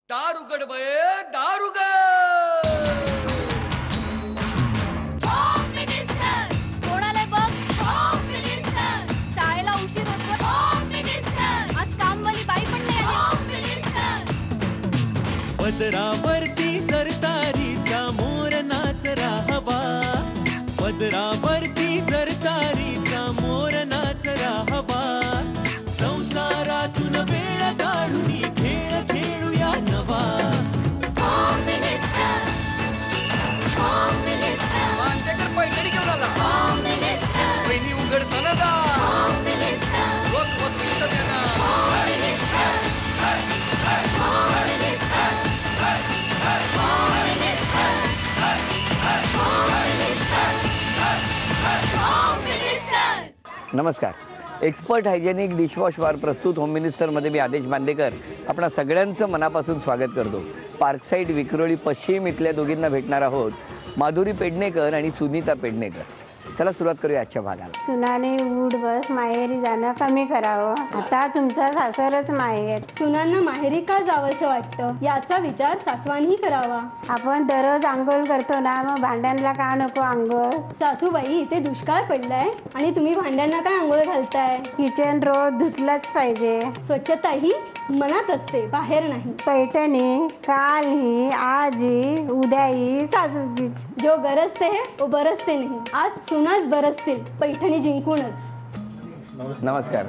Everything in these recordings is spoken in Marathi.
दार उघड बये, दार उघड. कोणाला बघ, शाळेला उशीर होतो. आज कामवाली बाई पण नाही आली. पदरावरती सरतारीचा मोर नाचरा हवा, पदरावरती सरतारीचा मोर नाचरा हवा. संसारातून वेळ काढून खेळ खेळूया नवा. मांजेकर पैठणी घेऊन आला. बहिणी उघडताना दा रोख वस्तूचा देणार. नमस्कार. एक्सपर्ट हायजेनिक डिशवॉश बार प्रस्तुत होम मिनिस्टरमध्ये मी आदेश बांदेकर आपणा सगळ्यांचं मनापासून स्वागत करतो. पार्कसाईड विक्रोळी पश्चिम इथल्या दोघींना भेटणार आहोत, माधुरी पेडणेकर आणि सुनीता पेडणेकर. चला सुरुवात करूया आजच्या भागाला. सुनाने उठ बस माहेरी जाणं कमी करावं. आता तुमचा सासरच माहेर. सुनांना माहेरी का जावंसं वाटतं याचा विचार सासवांनी करावा. आपण दररोज आंघोळ करतो ना, मग भांड्यांना का नको आंघोळ. सासूबाई इथे दुष्काळ पडलाय आणि तुम्ही भांड्यांना काय आंघोळ घालताय. किचन रोज धुतलंच पाहिजे. स्वच्छता ही मनात असते, बाहेर नाही. पैठणी काल ही आज ही उद्या ही सासूचीच. जो गरजते है वो बरसते नाही. आज सुनाच बरसतील पैठणी जिंकूनच. नमस्कार.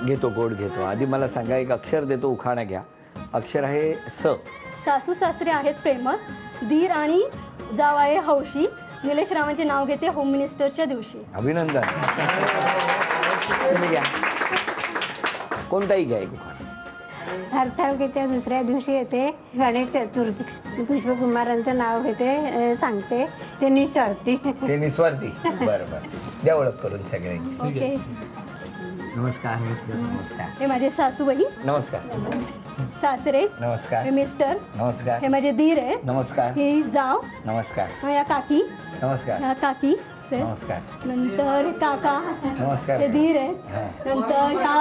घेतो गोड घेतो. आधी मला सांगा, एक अक्षर देतो, उखाणा घ्या. अक्षर आहे स. सासू सासरे आहेत प्रेमळ, धीर आणि जावाये हौशी. निलेश रावांचे नाव घेते होम मिनिस्टरच्या दिवशी. अभिनंदन. तुम्ही घ्या, कोणताही घ्या एक उखाणा. हरताळकेच्या दुसऱ्या दिवशी येते गणेश चतुर्थी. पुष्पकुमारांचं नाव घेते, सांगते ते निस्वार्थी. ते निस्वार्थी. बरं बरं, द्या ओळख करून सगळ्यांची. ओके. नमस्कार. नमस्कार. हे माझे सासूबाई, नमस्कार. सासरे, नमस्कार. हे मिस्टर, नमस्कार. हे माझे धीर आहे. नमस्कार. ही जाव, नमस्कार. या काकी, नमस्कार. ह्या काकी से. नमस्कार. नंतर काका, नमस्कार. हे धीर आहेत. नंतर ह्या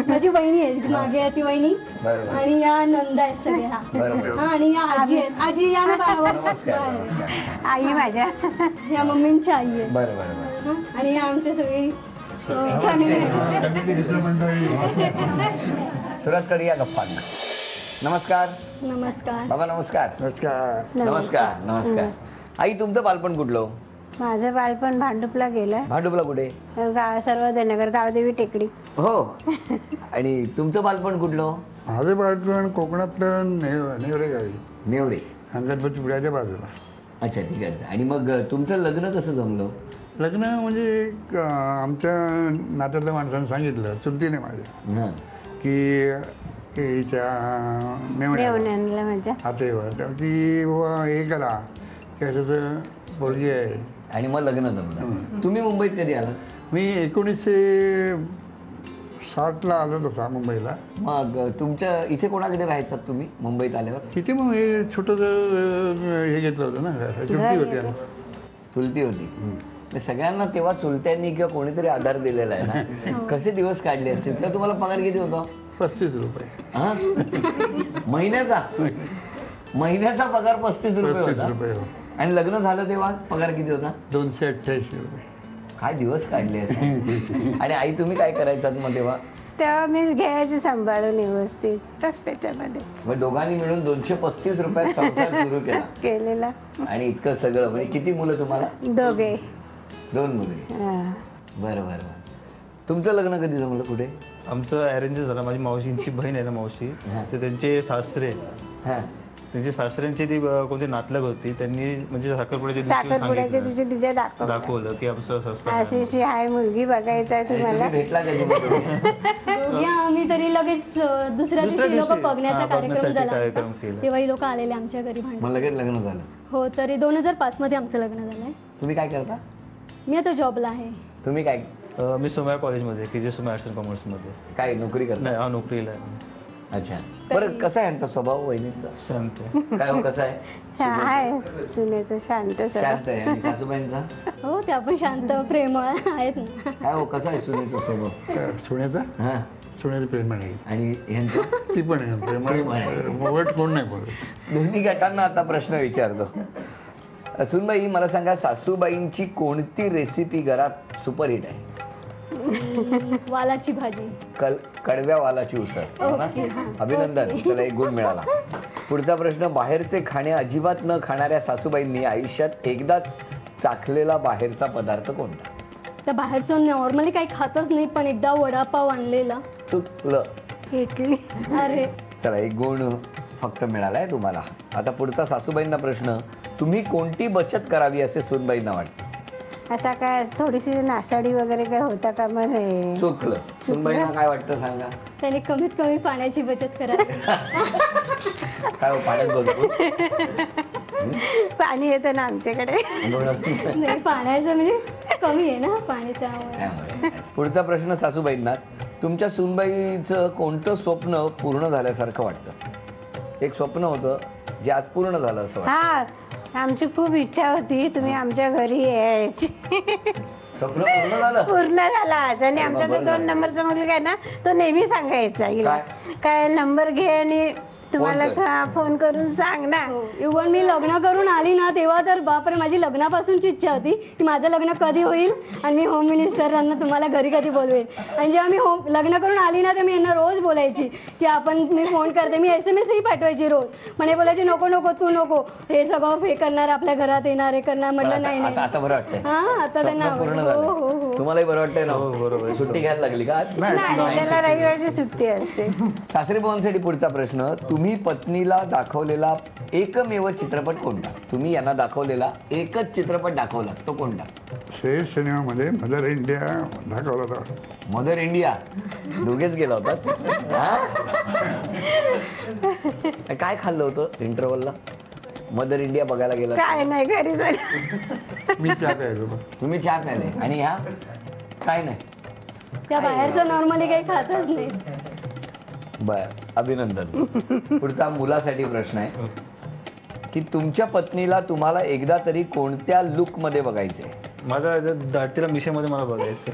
माझी वहिनी आहे, मागे आहे ती वहिनी. बरोबर. आणि या नंदा आहेत सगळ्या. बरोबर. हा, आणि या आजी आहेत. आजी या ना बाळावर. नमस्कार. नमस्कार. आई माझ्या. या मम्मींची आई आहे. बरं बरं बरं. हा, आणि या आमच्या सगळी फॅमिली. सुरुवात करूया गप्पांना. नमस्कार. नमस्कार. बाबा नमस्कार. नमस्कार. नमस्कार. नमस्कार. आई, तुमचं बालपण कुठलं? माझं बालपण भांडुपला गेलं. भांडुपला कुठे? सर्वधनगर गावदेवी टेकडी. हो. आणि तुमचं बालपण कुठलं? माझं बालपण कोकणातलं नेवरे गावी, नेवरे. अंगणपती पुण्याच्या बाजूला. अच्छा, ठीक आहे. आणि मग तुमचं लग्न कसं जमलं? लग्न म्हणजे आमच्या नात्यातल्या माणसानं सांगितलं, चुलतीने माझ्या, हां. की हिच्या मेवण्या मेवण्यांना माझ्या. आतेवर की बाबा हे करा, की असं पोरगी आहे. आणि मग लग्न जमलं. तुम्ही मुंबईत कधी आलात? मी 1960ला आलो तसा मुंबईला. मग तुमच्या इथे कोणाकडे राहायचात तुम्ही मुंबईत आल्यावर? तिथे मग हे छोटंसं हे घेतलं होतं ना, चुलती होती आमची. चुलती होती. तर सगळ्यांना तेव्हा चुलत्यांनी किंवा कोणीतरी आधार दिलेला आहे ना. कसे दिवस काढले असतील? तेव्हा तुम्हाला पगार किती होता? 35 रुपये. हा? महिन्याचा पगार 35 रुपये 35 होता. रुपये हो. आणि लग्न झालं तेव्हा पगार किती होता? 288 रुपये. काय दिवस काढले असतील. आणि आई, तुम्ही काय करायचात मग तेव्हा? तेव्हा मीच घ्यायची सांभाळून व्यवस्थित त्याच्यामध्ये. मग दोघांनी मिळून 235 रुपयात संसार सुरू केला केलेला. आणि इतकं सगळं. म्हणजे किती मुलं तुम्हाला? दोघे. 2 मुली. हा. बरं बरं. तुमचं लग्न कधी जमलं? कुठे? आमचं अरेंज झालं. माझी मावशींची बहीण आहे ना, मावशी, तर त्यांचे सासरे, हां. त्यांची सासऱ्यांची ती कोणती नातलग होती, त्यांनी म्हणजे साखरपुड्याच्या साखरपुड्याच्या दिवशी तिच्या दाखवलं की आमचं सासरा अशी आहे मुलगी बघायचं आहे तुम्हाला. तुम्ही भेटला कधी? या आम्ही तरी लगेच दुसऱ्या दिवशी लोक बघण्याचा कार्यक्रम झाला कार्यक्रम केला. तेव्हाही लोक आलेले आमच्या घरी भांडण. मग लगेच लग्न झालं? हो, तरी 2005 मध्ये आमचं लग्न झालंय. तुम्ही काय करता? मी आता जॉबला आहे. तुम्ही काय मी सोमया कॉलेजमध्ये, KJ सोमया आर्ट्स अँड कॉमर्समध्ये. काय नोकरी करता? नाही, हा नोकरीला आहे. अच्छा, बरं कसा आहे यांचा स्वभाव वहिनीचा? शांत काय हो, कसा आहे? आहे सुनेचं शांत सगळं. शांत आहे. आणि सासूबाईंचा हो त्या पण शांत प्रेमळ आहेत ना. काय हो, कसा आहे सुनेचा स्वभाव? सुनेचा हा, सुनेचं प्रेम आहे. आणि ह्यांचं? ती पण आहे प्रेम. वट कोण नाही बोलत. दोन्ही गटांना आता प्रश्न विचारतो. सुनबाई, मला सांगा, सासूबाईंची कोणती रेसिपी घरात सुपरहिट आहे? वालाची भाजी. कडव्या वालाची उसळ. हो ना? अभिनंदन, चला एक गुण मिळाला. पुढचा प्रश्न, बाहेरचे खाणे अजिबात न खाणाऱ्या सासूबाईंनी आयुष्यात एकदाच चाखलेला बाहेरचा पदार्थ कोणता? तर बाहेरचं नॉर्मली काही खातच नाही, पण एकदा वडापाव आणलेला. चुकलं. इडली. अरे चला एक गुण फक्त मिळालाय तुम्हाला. आता पुढचा सासूबाईंना प्रश्न, तुम्ही कोणती बचत करावी असे सुनबाईंना वाटतं? असा काय थोडीशी नासाडी वगैरे काय होता का म्हणे. चुकलं. सुनबाईंना काय वाटतं सांगा? त्याने कमीत कमी पाण्याची बचत करावी. काय हो, पाण्यात बोलतो? पाणी येतं ना आमच्याकडे. नाही पाण्याचं म्हणजे कमी आहे ना पाणी त्यामुळे. पुढचा प्रश्न सासूबाईंना, तुमच्या सुनबाईचं कोणतं स्वप्न पूर्ण झाल्यासारखं वाटतं? एक स्वप्न होतं जे आज पूर्ण झालं असं वाटतं. हा, आमची खूप इच्छा होती तुम्ही आमच्या घरी यायची. स्वप्न पूर्ण झालं? पूर्ण झाला आज. आणि आमचा जो 2 नंबरचा मुलगा आहे ना, तो नेहमी सांगायचा हिला, काय नंबर घे आणि तुम्हाला फोन करून सांग ना. इव्हन मी लग्न करून आली ना तेव्हा तर बापरे, माझी लग्नापासूनची इच्छा होती की माझं लग्न कधी होईल आणि मी होम मिनिस्टरांना तुम्हाला घरी कधी बोलवेल. आणि जेव्हा मी लग्न करून आली ना, तर मी यांना रोज बोलायची की मी फोन करते. मी SMS पाठवायची रोज. म्हणे बोलायची नको नको तू नको, हे सगळं हे करणार, आपल्या घरात येणार, हे करणार. म्हटलं नाही नाही. आता बरं वाटतंय? हा, आता त्यांना पूर्ण हो हो झालं. हो. तुम्हालाही बरं वाटतंय ना? बरोबर. सुट्टी घ्यायला लागली का आज? नाही, त्याला रविवारची सुट्टी असते. सासरे भावांसाठी पुढचा प्रश्न, तुम्ही पत्नीला दाखवलेला एकमेव चित्रपट कोणता? तुम्ही यांना दाखवलेला एकच चित्रपट दाखवला, तो कोणता? शेष सिनेमामध्ये मदर इंडिया दाखवला होता. Mother India? दोघेच गेला होता? काय खाल्लं होतं इंटरव्हलला? मदर इंडिया बघायला गेला? काय नाही, घरी झालं. मी चहा प्यायचो. तुम्ही चहा प्यायले आणि ह्या काय नाही? त्या बाहेरचं नॉर्मली काही खातच नाही. बर, अभिनंदन. पुढचा मुलासाठी प्रश्न आहे की तुमच्या पत्नीला तुम्हाला एकदा तरी कोणत्या लुक मध्ये बघायचंय? माझा दाटीला मिशेमध्ये मला बघायचं.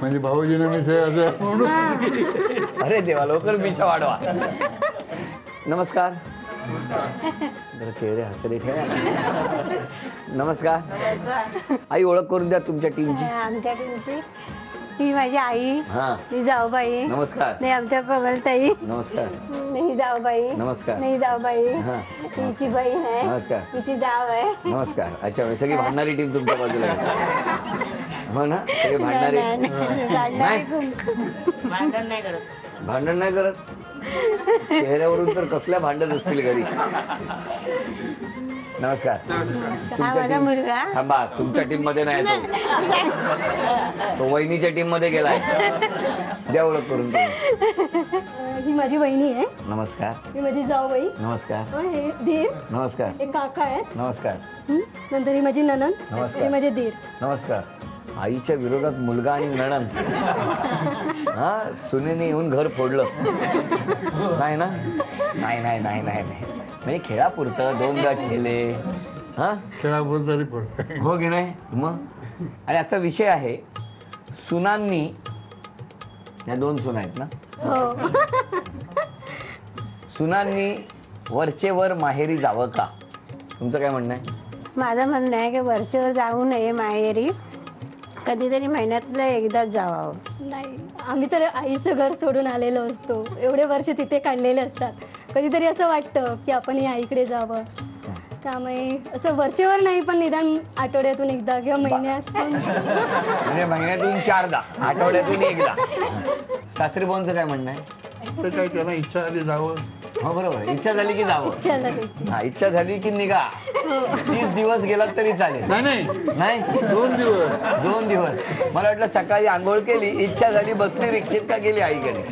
म्हणजे भाऊजीने मी असं. अरे देवा, लवकर मिशा वाढवा. नमस्कार. जरा चेहरे हसरे ठेवा. नमस्कार. आई, ओळख करून द्या तुमच्या टीमची. आमच्या टीमची ही माझी आई, हा. ही जाऊबाई. नमस्कार. नाही आमच्या कमलताई. नमस्कार. ही जाऊबाई. नमस्कार. नाही जाऊबाई. हा. हिची बहीण आहे. नमस्कार. हिची जाव आहे. नमस्कार. अच्छा, म्हणजे सगळी भांडणारी टीम तुमच्या बाजूला आहे. हो ना, सगळे भांडणारे. भांडण नाही करत? चेहऱ्यावरून तर कसल्या भांडत असतील घरी. नमस्कार. हा माझा मुलगा. थांबा, तुमच्या टीम मध्ये नाही तो वहिनीच्या टीम मध्ये गेलाय. द्या ओळख करून तुम्ही. ही माझी वहिनी आहे. नमस्कार. ही माझी जाऊबाई. नमस्कार. हे धीर. नमस्कार. हे काका आहेत. नमस्कार. नंतर ही माझी नणंद. नमस्कार. हे माझे धीर. नमस्कार. आईच्या विरोधात मुलगा आणि नणंद. हा, सुनेने येऊन घर फोडलं नाही ना? नाही नाही नाही नाही नाही, म्हणजे खेळापुरतं 2 गट केले. हा, खेळापुरतं तरी पण. हो की नाही मग? आणि आजचा विषय आहे सुनांनी, या 2 सुना आहेत ना, सुनांनी वरचे वर माहेरी जावं का? तुमचं काय म्हणणं आहे? माझं म्हणणं आहे की वरचेवर जाऊ नये माहेरी, कधीतरी महिन्यातलं एकदाच जावं. नाही, आम्ही तर आईचं घर सोडून आलेलो असतो, एवढे वर्ष तिथे काढलेले असतात. कधीतरी असं वाटतं की आपण आईकडे जावं. त्यामुळे असं वरचेवर नाही, पण निदान आठवड्यातून एकदा किंवा महिन्यात. म्हणजे महिन्यातून 4दा, आठवड्यातून 1दा. सासरी भाऊंचं काय म्हणणं आहे? तर काय त्यांना इच्छा आली जावं. हो बरोबर, इच्छा झाली की जावं. इच्छा झाली. हा, इच्छा झाली की निघा. 30 दिवस गेलात तरी चालेल. नाही नाही, 2 दिवस. 2 दिवस. मला वाटलं सकाळी आंघोळ केली, इच्छा झाली, बसली रिक्षेत का गेली आईकडे.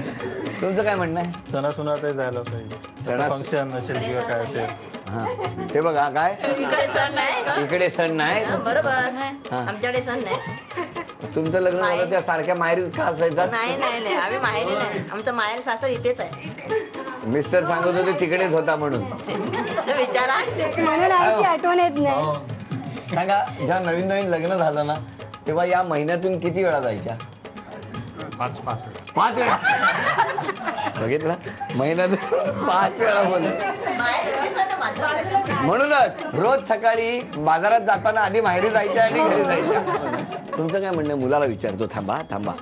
तुमचं काय म्हणणं आहे? सणासुनात जायला पाहिजे. फंक्शन असेल किंवा काय असेल. हा, ते बघा काय इकडे सण नाही. इकडे सण नाही. बरोबर, आमच्याकडे सण नाही. तुमचं लग्न झालं त्या सारख्या माहेरीच का असायचा? नाही नाही नाही, आम्ही माहेरी नाही, आमचं माहेर सासर इथेच आहे. मिस्टर सांगत होते तिकडेच होता म्हणून. विचारा. म्हणून आईची आठवण येत नाही. सांगा, जेव्हा नवीन नवीन लग्न झालं ना तेव्हा या महिन्यातून किती वेळा जायच्या? 5 वेळा. बघितलं, महिन्यातून 5 वेळा बोलत. म्हणूनच रोज सकाळी बाजारात जाताना आधी माहेरी जायच्या आणि घरी जायच्या. तुमचं काय म्हणणं आहे? मुलाला विचारतो. थांबा थांबा,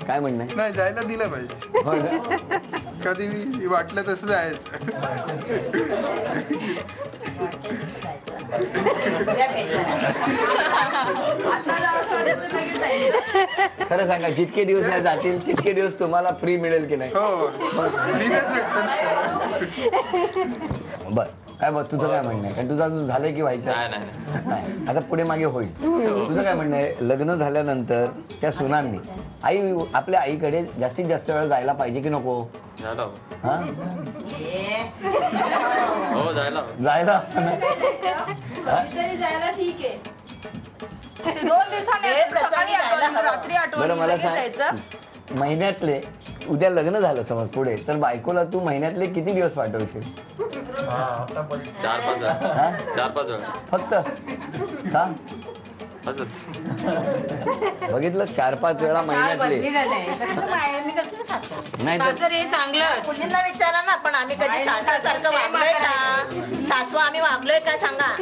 काय म्हणणं आहे? नाही, जायला दिलं पाहिजे. हो ना? कधी वाटलं तसं जायचं. खरं सांगा, जितके दिवस या जातील तितके दिवस तुम्हाला फ्री मिळेल की नाही? हो, बर, काय बघ, तुझं काय म्हणणं आहे? कारण तुझं अजून झालंय की व्हायचं? नाही, आता पुढे मागे होईल. तुझं काय म्हणणं आहे? लग्न झाल्यानंतर त्या सुनांनी आपल्या आईकडे जास्तीत जास्त वेळ जायला पाहिजे की नको? हा, जायला जायला ठीक आहे. 2 दिवसांनी सकाळी आठवण, रात्री आठवण. बरं, मला सांग, महिन्यातले उद्या लग्न झालं समज पुढे, तर बायकोला तू महिन्यातले किती दिवस पाठवशील? 4-5 वेळा. 4-5 वेळा फक्त? का? बघितलं, 4-5 वेळा महिन्यातले. नाही तर सासर हे चांगलं. मुलींना विचारा ना, पण आम्ही कधी सासऱ्यासारखं वागलोय का? सासू आम्ही वागलोय का सांगा.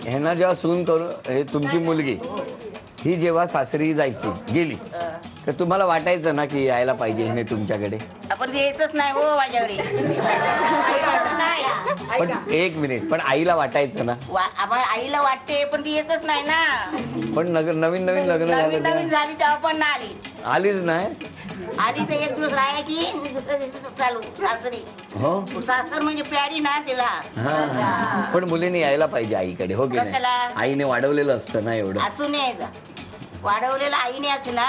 ह्यांना जेव्हा सून करून, हे तुमची मुलगी ही जेव्हा सासरी जायची गेली तर तुम्हाला वाटायचं ना की यायला पाहिजे हिने तुमच्याकडे? आपण येतच नाही हो माझ्याकडे. पण एक मिनिट, पण आईला वाटायचं ना? आपण आईला वाटते, पण ती येतच नाही ना. पण नवीन नवीन लग्न नवीन झालं झाली तेव्हा पण ना आली. आलीच नाही. आली तर 1 दिवस राहायची, दुसऱ्या दिवशी चालू सासरी. हो, सासर म्हणजे प्यारी ना तिला. हा, पण मुलीने यायला पाहिजे आईकडे, हो की नाही? कशाला? आईने वाढवलेलं असतं ना एवढं. असून वाढवलेलं आईने असते ना,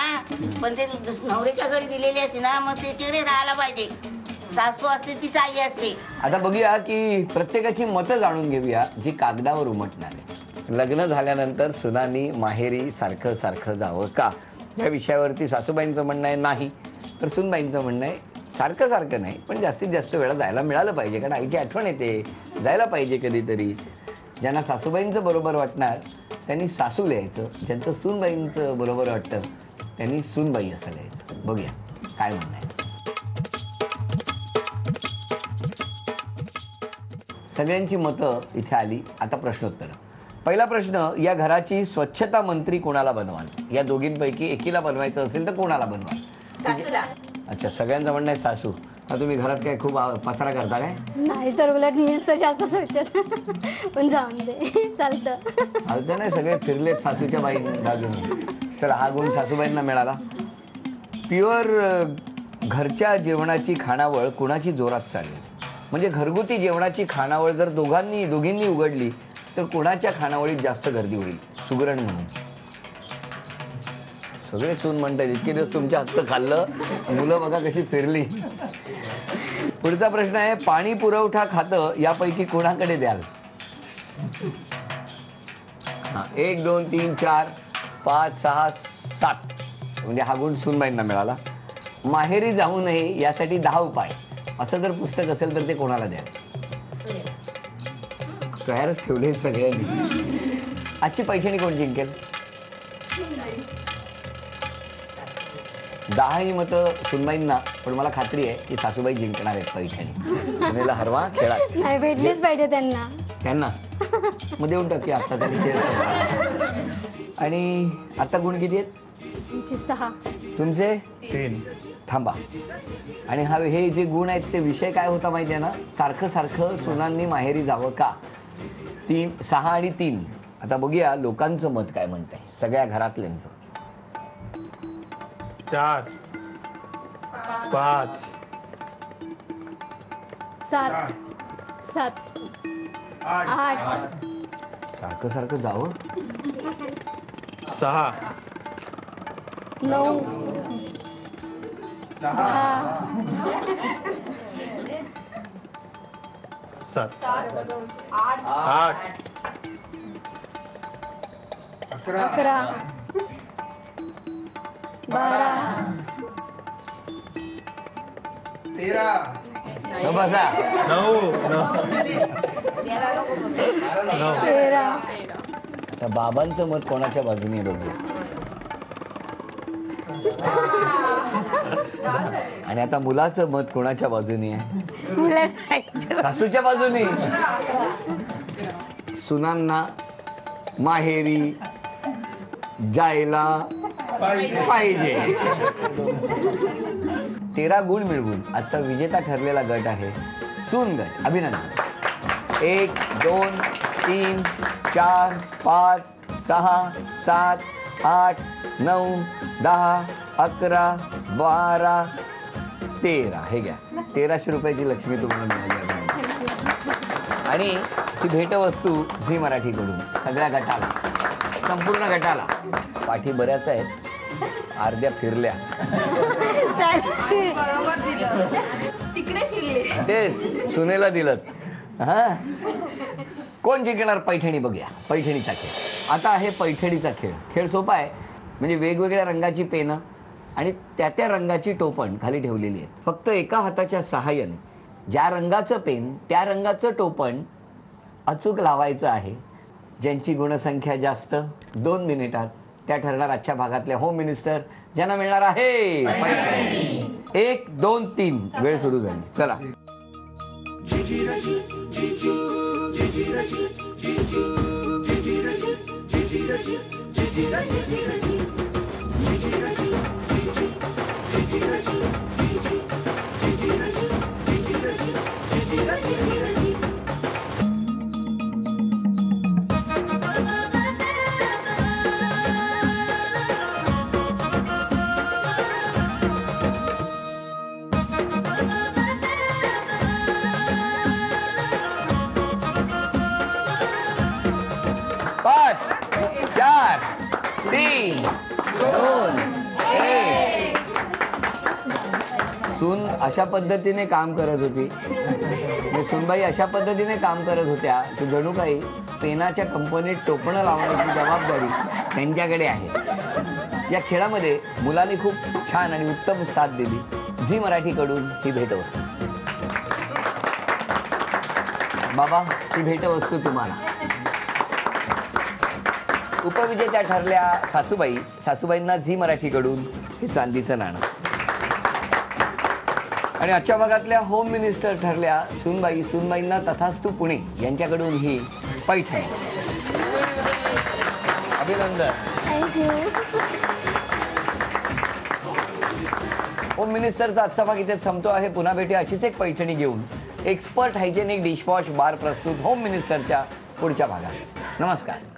पण ते नवऱ्याच्या घरी दिलेली असते ना, मग ते तिकडे राहायला पाहिजे. सासू असते तीच आई असते. आता बघूया की प्रत्येकाची मतं जाणून घेऊया जी कागदावर उमटणार आहे. लग्न झाल्यानंतर सुनांनी माहेरी सारखं सारखं जावं का, या विषयावरती सासूबाईंचं म्हणणं आहे नाही, तर सुनबाईंचं म्हणणं आहे सारखं सारखं नाही, पण जास्तीत जास्त वेळा जायला मिळालं पाहिजे, कारण आईची आठवण येते, जायला पाहिजे कधीतरी. ज्यांना सासूबाईंचं बरोबर वाटणार त्यांनी सासू लिहायचं, ज्यांचं सूनबाईंचं बरोबर वाटतं त्यांनी सूनबाई असं लिहायचं. बघूया काय म्हणणं आहे. सगळ्यांची मतं इथे आली. आता प्रश्नोत्तर. पहिला प्रश्न, या घराची स्वच्छता मंत्री कोणाला बनवाल? या दोघींपैकी एकीला बनवायचं असेल तर कोणाला बनवाल? अच्छा, सगळ्यांचं म्हणणं आहे सासू. तुम्ही घरात काय खूप पसारा करता काय? नाही तर उलट मीच तर जास्त स्वच्छता, पण जाऊन दे, चालतं. आता नाही, सगळे फिरलेत सासूच्या बाजूने. चला, हा गुण सासूबाईंना मिळाला. प्युअर घरच्या जेवणाची खानावळ कुणाची जोरात चालली? म्हणजे घरगुती जेवणाची खानावळ जर दोघींनी उघडली तर कुणाच्या खानावळीत जास्त गर्दी होईल? सुगरण म्हणून सगळे सून म्हणतात, इतके दिवस तुमच्या हातचं खाल्लं, मुलं बघा कशी फिरली. पुढचा प्रश्न आहे, पाणी पुरवठा खातं यापैकी कोणाकडे द्याल? 1 2 3 4 5 6 7, म्हणजे हा गुण सूनबाईंना मिळाला. माहेरी जाऊ नये यासाठी 10 उपाय, असं जर पुस्तक असेल तर ते कोणाला द्याल? तयारच ठेवले सगळ्यांनी. आजची पैठणी कोण जिंकेल? 10 मतं सुनबाईंना, पण मला खात्री आहे की सासूबाई जिंकणार आहेत पैठणी. तुम्हाला हरवा खेळा. नाही, भेटलीच पाहिजे त्यांना. मग देऊन टाकूया आता तरी खेळ. आणि आता गुण किती आहेत? 6. तुमचे? 3. थांबा. आणि हे जे गुण आहेत ते विषय काय होता माहिती आहे ना? सारखं सारखं सुनांनी माहेरी जावं का? 3, 6 आणि 3. आता बघूया लोकांचं मत काय म्हणतंय, सगळ्या घरातल्यांचं. 4 5 7 7 8. सारखं सारखं जावं. 6 9 10 7 8 11 13 बसा. 13. आता बाबांचं मत कोणाच्या बाजूने बघू. आणि आता मुलाचं मत कोणाच्या बाजूने आहे? सासूच्या बाजूने. सुनांना माहेरी जायला पाहिजे. 13 गुण मिळवून आजचा विजेता ठरलेला गट आहे सून गट. अभिनंदन. 1 2 3 4 5 6 7 8 9 10 11 12 13. हे घ्या 1300 रुपयाची लक्ष्मी तुम्हाला मिळाली. आणि ही भेटवस्तू झी मराठीकडून सगळ्या गटाला, संपूर्ण गटाला. पाठी बऱ्याच आहेत, अर्ध्या फिरल्या. तेच सुनेला दिलं. हा, कोण जिंकणार पैठणी बघूया. पैठणीचा खेळ आता आहे. पैठणीचा खेळ. खेळ सोपा आहे. म्हणजे वेगवेगळ्या रंगाची पेनं आणि त्या रंगाची टोपण खाली ठेवलेली आहेत. फक्त एका हाताच्या सहाय्याने ज्या रंगाचं पेन त्या रंगाचं टोपण अचूक लावायचं आहे. ज्यांची गुणसंख्या जास्त 2 मिनिटात त्या ठरणार आजच्या भागातल्या होम मिनिस्टर, ज्यांना मिळणार आहे 1 2 3. वेळ सुरू झाली. चला. सून अशा पद्धतीने काम करत होती. सूनबाई अशा पद्धतीने काम करत होत्या की जणू काही पेनाच्या कंपनीत टोपणं लावण्याची जबाबदारी त्यांच्याकडे आहे. या खेळामध्ये मुलांनी खूप छान आणि उत्तम साथ दिली. झी मराठीकडून ही भेटवस्तू. बाबा, ही भेटवस्तू तुम्हाला. उपविजेत्या ठरल्या सासूबाई. सासूबाईंना झी मराठीकडून हे चांदीचं नाणं. आणि आजच्या भागातल्या होम मिनिस्टर ठरल्या सूनबाई. सूनबाईंना तथास्तू पुणे यांच्याकडून ही पैठणी. अभिनंदन. होम मिनिस्टरचा आजचा भाग इथेच संपतो आहे. पुन्हा भेटूया अशीच एक पैठणी घेऊन एक्सपर्ट हायजेनिक डिशवॉश बार प्रस्तुत होम मिनिस्टरच्या पुढच्या भागात. नमस्कार.